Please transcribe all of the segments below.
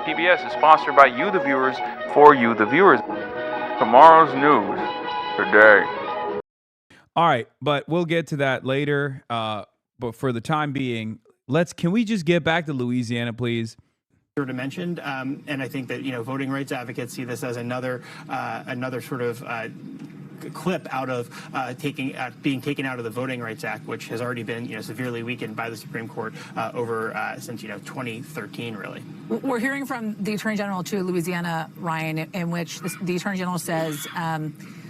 PBS is sponsored by you, the viewers, for you, the viewers. Tomorrow's news today. All right, but we'll get to that later. But for the time being, can we just get back to Louisiana, please? Sort of mentioned, and I think that voting rights advocates see this as another sort of clip out of being taken out of the Voting Rights Act, which has already been severely weakened by the Supreme Court since 2013, really. We're hearing from the Attorney General to Louisiana, Ryan, in which the Attorney General says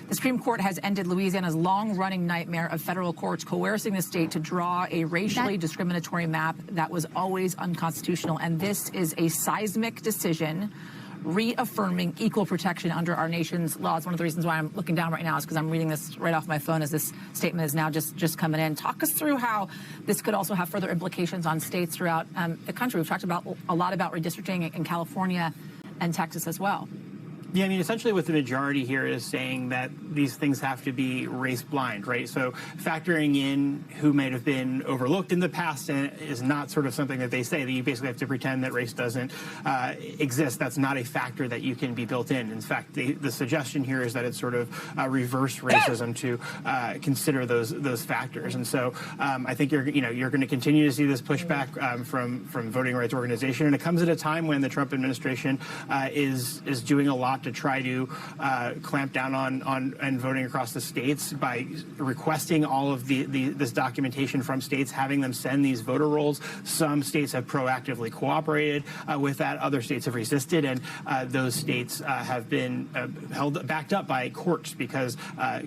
the Supreme Court has ended Louisiana's long-running nightmare of federal courts coercing the state to draw a racially discriminatory map that was always unconstitutional. And this is a seismic decision reaffirming equal protection under our nation's laws. One of the reasons why I'm looking down right now is because I'm reading this right off my phone as this statement is now just coming in. Talk us through how this could also have further implications on states throughout the country. We've talked about a lot about redistricting in California and Texas as well. Yeah, I mean, essentially what the majority here is saying that these things have to be race blind, right? So factoring in who might have been overlooked in the past is not sort of something that they say, that you basically have to pretend that race doesn't exist. That's not a factor that you can be built in. In fact, the suggestion here is that it's sort of reverse racism to consider those factors. And so I think you're going to continue to see this pushback from voting rights organization. And it comes at a time when the Trump administration is doing a lot to try to clamp down on voting across the states by requesting all of this documentation from states, having them send these voter rolls. Some states have proactively cooperated with that. Other states have resisted, and those states have been backed up by courts because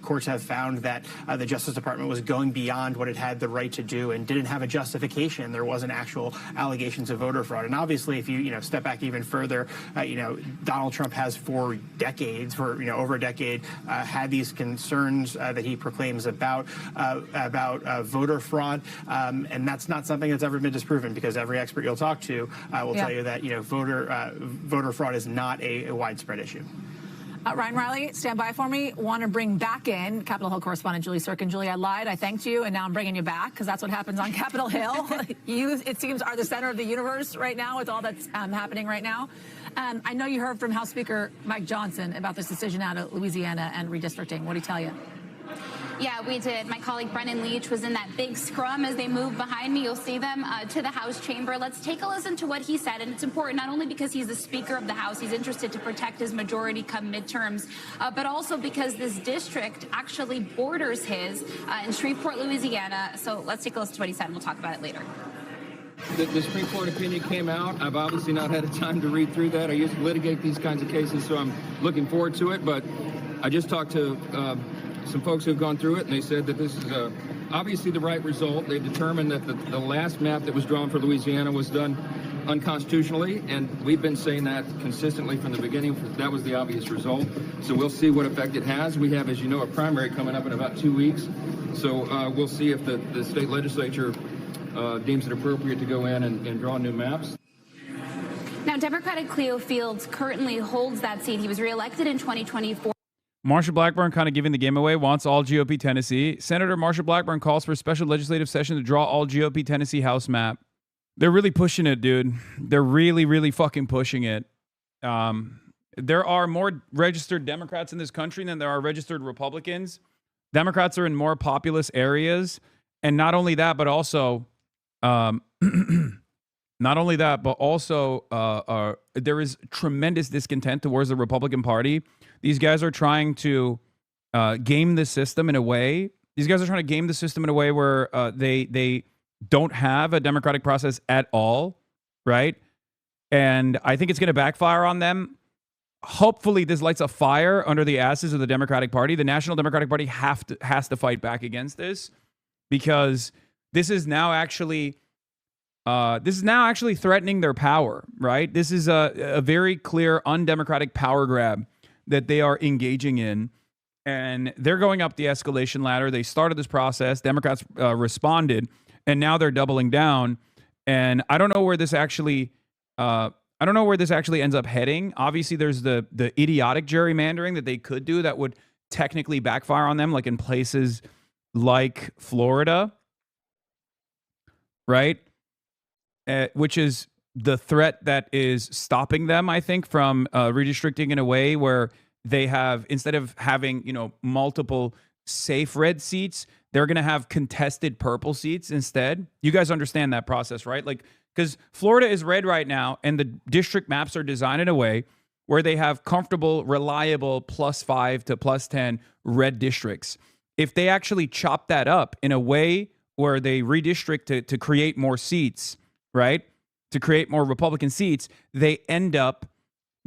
courts have found that the Justice Department was going beyond what it had the right to do and didn't have a justification. There wasn't actual allegations of voter fraud. And obviously, if you step back even further, Donald Trump has for over a decade, had these concerns that he proclaims about voter fraud, and that's not something that's ever been disproven because every expert you'll talk to will tell you that voter fraud is not a widespread issue. Ryan Riley, stand by for me. Want to bring back in Capitol Hill correspondent Julie Sirkin. Julie, I lied. I thanked you, and now I'm bringing you back because that's what happens on Capitol Hill. You, it seems, are the center of the universe right now with all that's happening right now. I know you heard from House Speaker Mike Johnson about this decision out of Louisiana and redistricting. What did he tell you? Yeah, we did. My colleague Brennan Leach was in that big scrum as they move behind me. You'll see them to the House chamber. Let's take a listen to what he said. And it's important not only because he's the Speaker of the House, he's interested to protect his majority come midterms, but also because this district actually borders his in Shreveport, Louisiana. So let's take a listen to what he said, and we'll talk about it later. The Supreme Court opinion came out. I've obviously not had time to read through that. I used to litigate these kinds of cases, so I'm looking forward to it. But I just talked to some folks who've gone through it, and they said that this is obviously the right result. They determined that the last map that was drawn for Louisiana was done unconstitutionally, and we've been saying that consistently from the beginning. That was the obvious result. So we'll see what effect it has. We have, as you know, a primary coming up in about 2 weeks. So we'll see if the state legislature deems it appropriate to go in and draw new maps. Now, Democratic Cleo Fields currently holds that seat. He was reelected in 2024. Marsha Blackburn kind of giving the game away, wants all GOP Tennessee. Senator Marsha Blackburn calls for a special legislative session to draw all GOP Tennessee House map. They're really pushing it, dude. They're really, really fucking pushing it. There are more registered Democrats in this country than there are registered Republicans. Democrats are in more populous areas. And not only that, but also, there is tremendous discontent towards the Republican Party. These guys are trying to game the system in a way. These guys are trying to game the system in a way where they don't have a democratic process at all, right? And I think it's going to backfire on them. Hopefully, this lights a fire under the asses of the Democratic Party. The National Democratic Party has to fight back against this because this is now actually threatening their power, right? This is a very clear undemocratic power grab that they are engaging in, and they're going up the escalation ladder. They started this process. Democrats responded, and now they're doubling down. And I don't know where this actually ends up heading. Obviously, there's the idiotic gerrymandering that they could do that would technically backfire on them, like in places like Florida, right? Which is the threat that is stopping them, I think, from redistricting in a way where they have, instead of having, multiple safe red seats, they're going to have contested purple seats instead. You guys understand that process, right? Like, because Florida is red right now, and the district maps are designed in a way where they have comfortable, reliable +5 to +10 red districts. If they actually chop that up in a way where they redistrict to create more seats, right? To create more Republican seats, they end up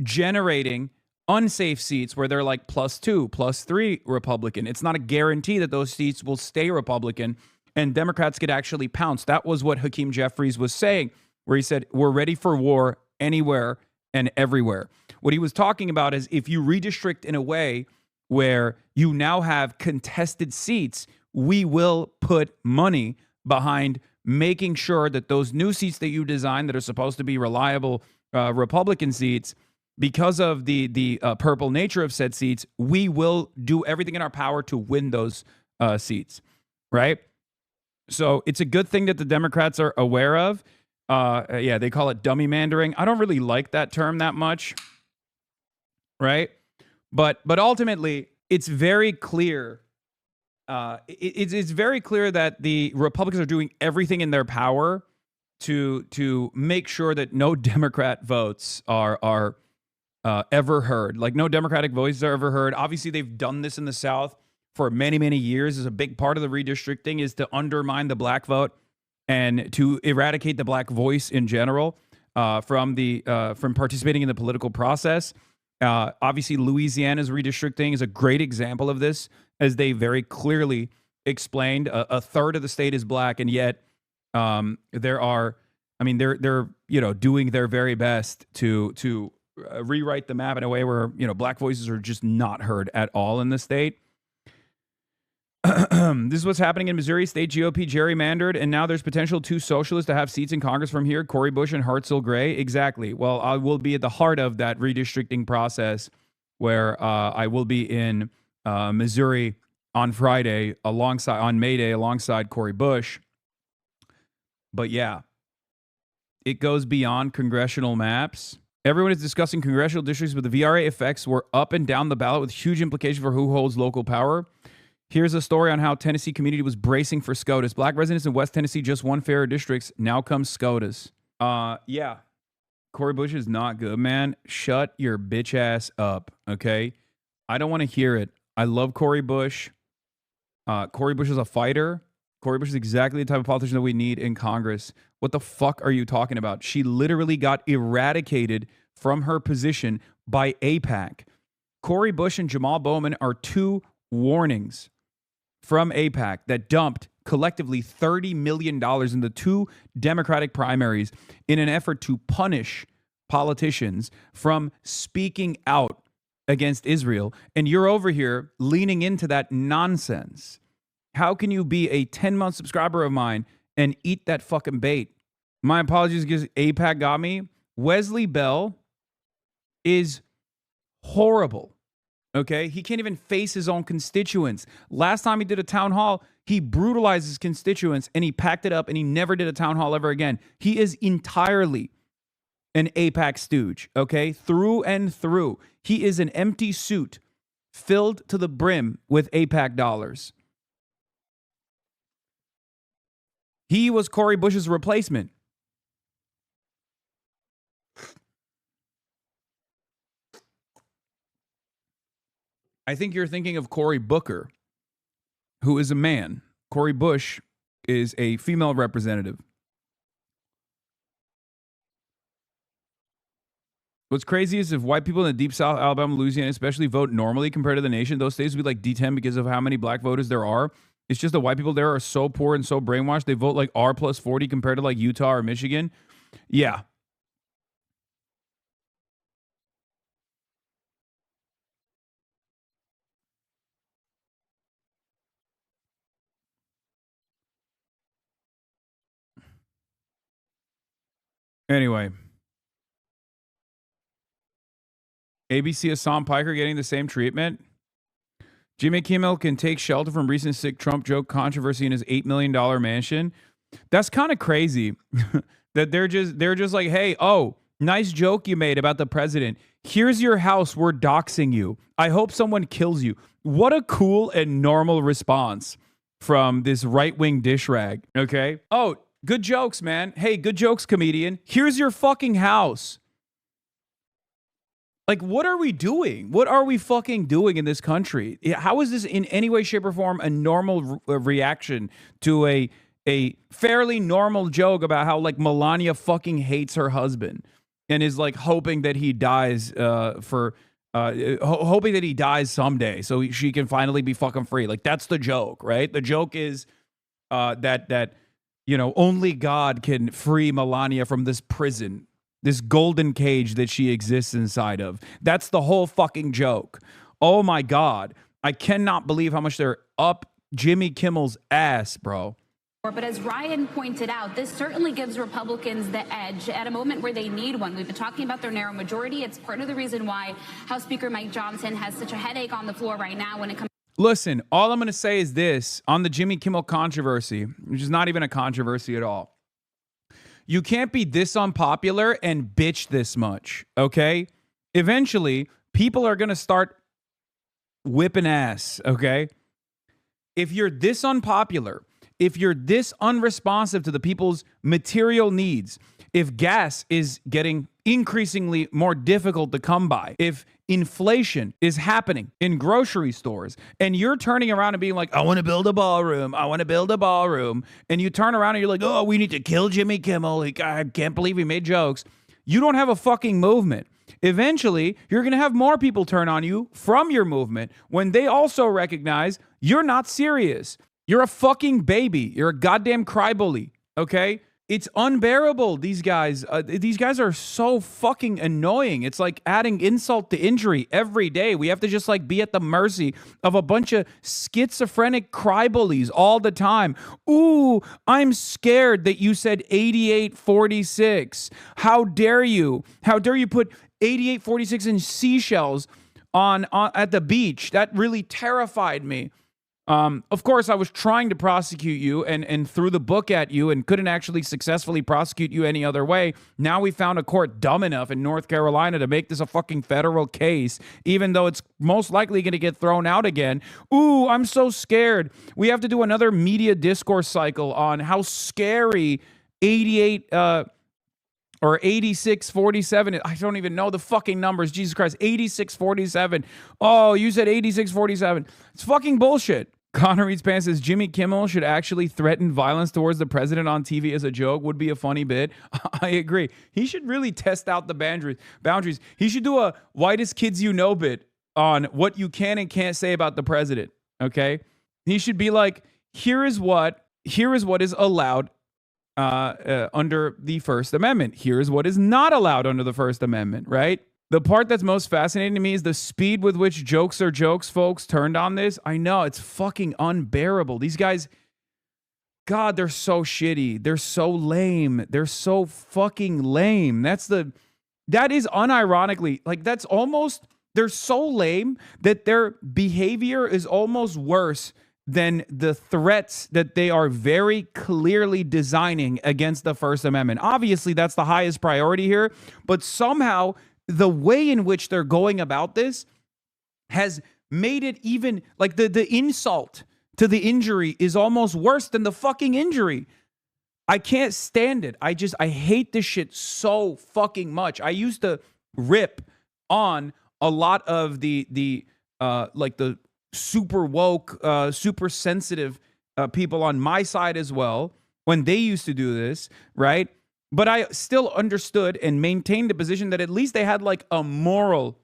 generating unsafe seats where they're like +2, +3 Republican. It's not a guarantee that those seats will stay Republican, and Democrats could actually pounce. That was what Hakeem Jeffries was saying, where he said, we're ready for war anywhere and everywhere. What he was talking about is if you redistrict in a way where you now have contested seats, we will put money behind making sure that those new seats that you design that are supposed to be reliable Republican seats, because of the purple nature of said seats, we will do everything in our power to win those seats, right? So it's a good thing that the Democrats are aware of. Yeah, they call it dummy mandering. I don't really like that term that much, right? But ultimately, it's very clear. It's very clear that the Republicans are doing everything in their power to make sure that no Democrat votes are ever heard. Like, no Democratic voices are ever heard. Obviously, they've done this in the South for many, many years. Is a big part of the redistricting is to undermine the black vote and to eradicate the black voice in general from participating in the political process. Obviously, Louisiana's redistricting is a great example of this, as they very clearly explained. A third of the state is black, and yet they're doing their very best to rewrite the map in a way where black voices are just not heard at all in the state. This is what's happening in Missouri. State GOP gerrymandered, and now there's potential 2 socialists to have seats in Congress from here, Cori Bush and Hartzell Gray. Exactly. Well, I will be at the heart of that redistricting process, where I will be in Missouri on Friday on May Day alongside Cori Bush. But yeah, it goes beyond congressional maps. Everyone is discussing congressional districts, but the VRA effects were up and down the ballot with huge implications for who holds local power. Here's a story on how Tennessee community was bracing for SCOTUS. Black residents in West Tennessee just won fairer districts. Now comes SCOTUS. Yeah. Cori Bush is not good, man. Shut your bitch ass up, okay? I don't want to hear it. I love Cori Bush. Cori Bush is a fighter. Cori Bush is exactly the type of politician that we need in Congress. What the fuck are you talking about? She literally got eradicated from her position by AIPAC. Cori Bush and Jamal Bowman are 2 warnings from AIPAC that dumped collectively $30 million in the 2 Democratic primaries in an effort to punish politicians from speaking out against Israel. And you're over here leaning into that nonsense. How can you be a 10-month subscriber of mine and eat that fucking bait? My apologies because AIPAC got me. Wesley Bell is horrible. Okay, he can't even face his own constituents. Last time he did a town hall, he brutalized his constituents and he packed it up and he never did a town hall ever again. He is entirely an AIPAC stooge, okay, through and through. He is an empty suit filled to the brim with AIPAC dollars. He was Cori Bush's replacement. I think you're thinking of Cory Booker, who is a man. Cori Bush is a female representative. What's crazy is if white people in the deep South, Alabama, Louisiana especially, vote normally compared to the nation, those states would be like D10 because of how many black voters there are. It's just the white people there are so poor and so brainwashed. They vote like R plus 40 compared to like Utah or Michigan. Yeah. Anyway. ABC Hasan Piker getting the same treatment. Jimmy Kimmel can take shelter from recent sick Trump joke controversy in his $8 million mansion. That's kind of crazy that they're just like, hey, oh, nice joke you made about the president. Here's your house. We're doxing you. I hope someone kills you. What a cool and normal response from this right-wing dish rag. Okay. Oh, good jokes, man. Hey, good jokes, comedian. Here's your fucking house. Like, what are we doing? What are we fucking doing in this country? How is this in any way, shape, or form a normal reaction to a fairly normal joke about how, like, Melania fucking hates her husband and is, like, hoping that he dies hoping that he dies someday so she can finally be fucking free. Like, that's the joke, right? The joke is that you know, only God can free Melania from this prison, this golden cage that she exists inside of. That's the whole fucking joke. Oh my God. I cannot believe how much they're up Jimmy Kimmel's ass, bro. But as Ryan pointed out, this certainly gives Republicans the edge at a moment where they need one. We've been talking about their narrow majority. It's part of the reason why House Speaker Mike Johnson has such a headache on the floor right now when it comes. Listen, all I'm going to say is this on the Jimmy Kimmel controversy, which is not even a controversy at all. You can't be this unpopular and bitch this much, okay? Eventually, people are going to start whipping ass, okay? If you're this unpopular, if you're this unresponsive to the people's material needs, if gas is getting increasingly more difficult to come by, if inflation is happening in grocery stores, and you're turning around and being like, I want to build a ballroom, and you turn around and you're like, oh, we need to kill Jimmy Kimmel, I can't believe he made jokes. You don't have a fucking movement. Eventually, you're going to have more people turn on you from your movement when they also recognize you're not serious. You're a fucking baby. You're a goddamn crybully, okay? It's unbearable, these guys. These guys are so fucking annoying. It's like adding insult to injury every day. We have to just like be at the mercy of a bunch of schizophrenic crybullies all the time. Ooh, I'm scared that you said 8846. How dare you? How dare you put 8846 in seashells on at the beach? That really terrified me. Of course, I was trying to prosecute you and threw the book at you and couldn't actually successfully prosecute you any other way. Now we found a court dumb enough in North Carolina to make this a fucking federal case, even though it's most likely going to get thrown out again. Ooh, I'm so scared. We have to do another media discourse cycle on how scary 88 or 8647. I don't even know the fucking numbers. Jesus Christ, 8647. Oh, you said 8647. It's fucking bullshit. Connor Reed's Pants says Jimmy Kimmel should actually threaten violence towards the president on TV as a joke. Would be a funny bit. I agree. He should really test out the boundaries. He should do a whitest kids you know bit on what you can and can't say about the president. Okay? He should be like, here is what is allowed under the First Amendment. Here is what is not allowed under the First Amendment, right? The part that's most fascinating to me is the speed with which jokes are jokes, folks, turned on this. I know, it's fucking unbearable. These guys, God, they're so shitty. They're so lame. They're so fucking lame. That is unironically, like that's almost, they're so lame that their behavior is almost worse than the threats that they are very clearly designing against the First Amendment. Obviously, that's the highest priority here, but somehow the way in which they're going about this has made it even like the insult to the injury is almost worse than the fucking injury. I can't stand it. I hate this shit so fucking much. I used to rip on a lot of the super woke, super sensitive people on my side as well when they used to do this, right? But I still understood and maintained the position that at least they had like a moral,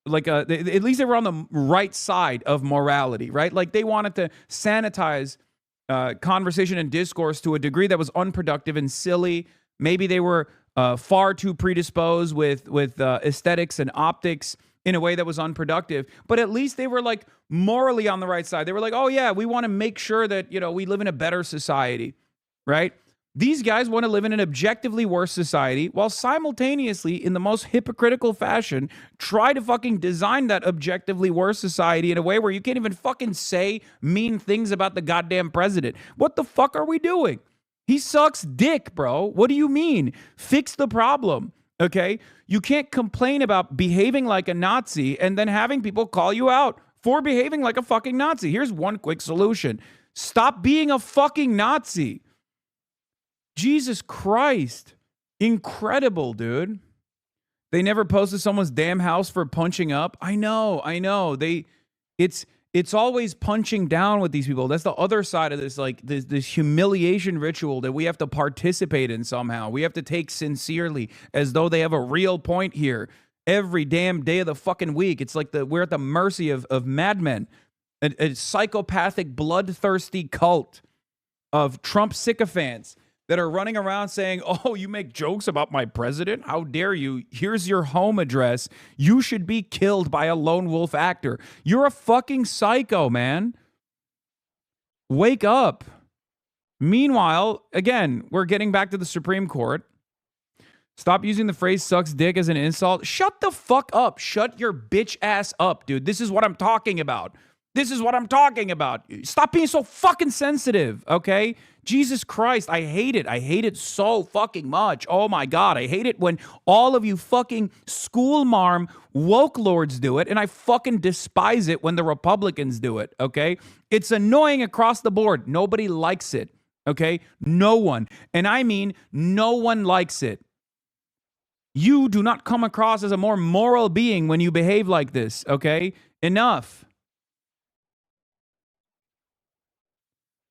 at least they were on the right side of morality, right? Like they wanted to sanitize conversation and discourse to a degree that was unproductive and silly. Maybe they were far too predisposed with aesthetics and optics in a way that was unproductive, but at least they were like morally on the right side. They were like, oh yeah, we want to make sure that, we live in a better society, right? These guys want to live in an objectively worse society while simultaneously, in the most hypocritical fashion, try to fucking design that objectively worse society in a way where you can't even fucking say mean things about the goddamn president. What the fuck are we doing? He sucks dick, bro. What do you mean? Fix the problem, okay? You can't complain about behaving like a Nazi and then having people call you out for behaving like a fucking Nazi. Here's one quick solution. Stop being a fucking Nazi. Jesus Christ. Incredible, dude. They never posted someone's damn house for punching up. I know. It's always punching down with these people. That's the other side of this, like this humiliation ritual that we have to participate in somehow. We have to take sincerely as though they have a real point here every damn day of the fucking week. It's like we're at the mercy of madmen, a psychopathic, bloodthirsty cult of Trump sycophants that are running around saying, oh, you make jokes about my president? How dare you? Here's your home address. You should be killed by a lone wolf actor. You're a fucking psycho, man. Wake up. Meanwhile, again, we're getting back to the Supreme Court. Stop using the phrase sucks dick as an insult. Shut the fuck up. Shut your bitch ass up, dude. This is what I'm talking about. Stop being so fucking sensitive, okay? Jesus Christ, I hate it. I hate it so fucking much. Oh my God, I hate it when all of you fucking school marm woke lords do it, and I fucking despise it when the Republicans do it, okay? It's annoying across the board. Nobody likes it, okay? No one. And I mean, no one likes it. You do not come across as a more moral being when you behave like this, okay? Enough.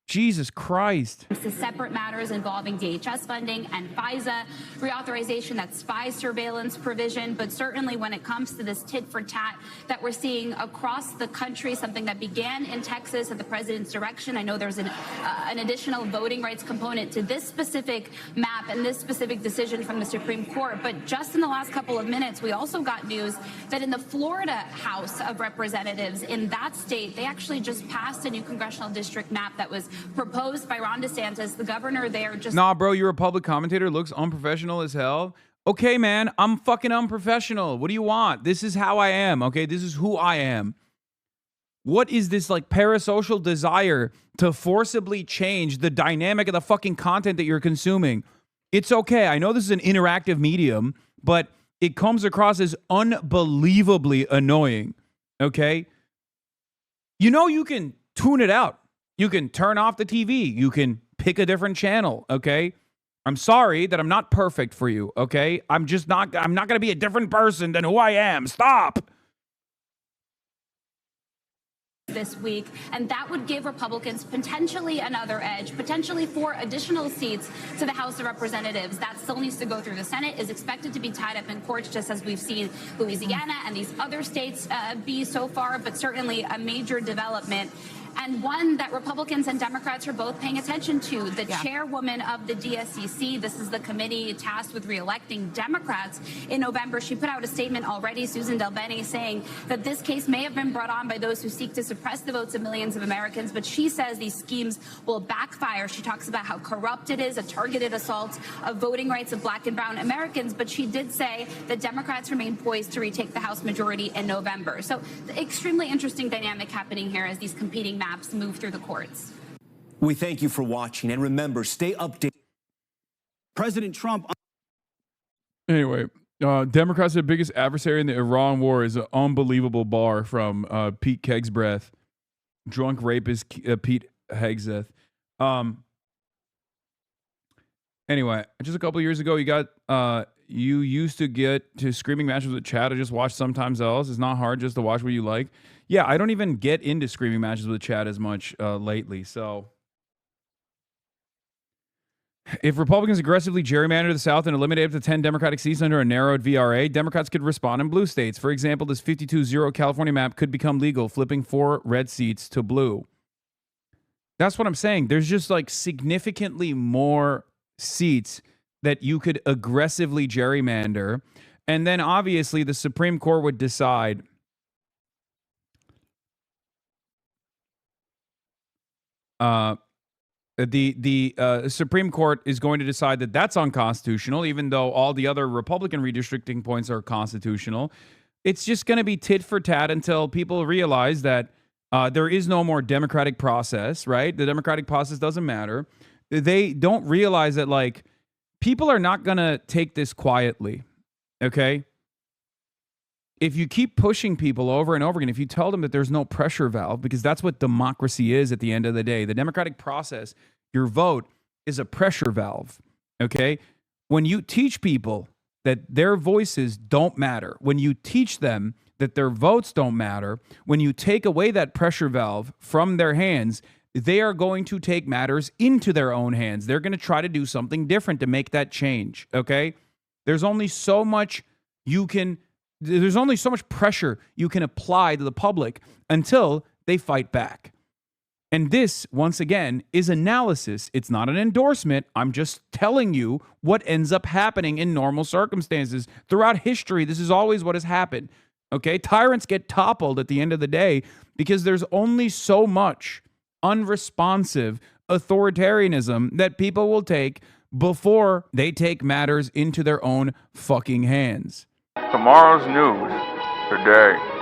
Jesus Christ. To separate matters involving DHS funding and FISA reauthorization, that spy surveillance provision. But certainly when it comes to this tit for tat that we're seeing across the country, something that began in Texas at the president's direction. I know there's an additional voting rights component to this specific map and this specific decision from the Supreme Court. But just in the last couple of minutes, we also got news that in the Florida House of Representatives in that state, they actually just passed a new congressional district map that was proposed by Ron DeSantis, the governor there. Nah, bro, you're a public commentator. Looks unprofessional as hell. Okay, man, I'm fucking unprofessional. What do you want? This is how I am, okay? This is who I am. What is this, like, parasocial desire to forcibly change the dynamic of the fucking content that you're consuming? It's okay. I know this is an interactive medium, but it comes across as unbelievably annoying, okay? You know you can tune it out. You can turn off the TV. You can pick a different channel, okay? I'm sorry that I'm not perfect for you, okay? I'm not going to be a different person than who I am. Stop. This week, and that would give Republicans potentially another edge, potentially 4 additional seats to the House of Representatives. That still needs to go through the Senate, is expected to be tied up in courts, just as we've seen Louisiana and these other states be so far, but certainly a major development. And one that Republicans and Democrats are both paying attention to. The chairwoman of the DSCC, this is the committee tasked with reelecting Democrats in November. She put out a statement already, Susan DelBene, saying that this case may have been brought on by those who seek to suppress the votes of millions of Americans, but she says these schemes will backfire. She talks about how corrupt it is, a targeted assault of voting rights of Black and brown Americans, but she did say that Democrats remain poised to retake the House majority in November. So extremely interesting dynamic happening here as these competing maps move through the courts. We thank you for watching, and remember, stay updated. President Trump. Anyway, Democrats are the biggest adversary in the Iran war is an unbelievable bar from Pete Kegsbreath, drunk rapist Pete Hegseth. Anyway, just a couple years ago, you used to get to screaming matches with Chad. I just watch sometimes else. It's not hard just to watch what you like. Yeah, I don't even get into screaming matches with Chad as much lately. So if Republicans aggressively gerrymander the South and eliminate up to 10 Democratic seats under a narrowed VRA, Democrats could respond in blue states. For example, this 52-0 California map could become legal, flipping 4 red seats to blue. That's what I'm saying. There's just like significantly more seats that you could aggressively gerrymander. And then obviously the Supreme Court would decide the Supreme Court is going to decide that that's unconstitutional, even though all the other Republican redistricting points are constitutional. It's just going to be tit for tat until people realize that there is no more democratic process, right? The democratic process doesn't matter. they don't realize that, like, people are not going to take this quietly, okay? If you keep pushing people over and over again, if you tell them that there's no pressure valve, because that's what democracy is at the end of the day, the democratic process, your vote is a pressure valve, okay? When you teach people that their voices don't matter, when you teach them that their votes don't matter, when you take away that pressure valve from their hands, they are going to take matters into their own hands. They're going to try to do something different to make that change, okay? There's only so much pressure you can apply to the public until they fight back. And this, once again, is analysis. It's not an endorsement. I'm just telling you what ends up happening in normal circumstances. Throughout history, this is always what has happened. Okay? Tyrants get toppled at the end of the day because there's only so much unresponsive authoritarianism that people will take before they take matters into their own fucking hands. Tomorrow's news today.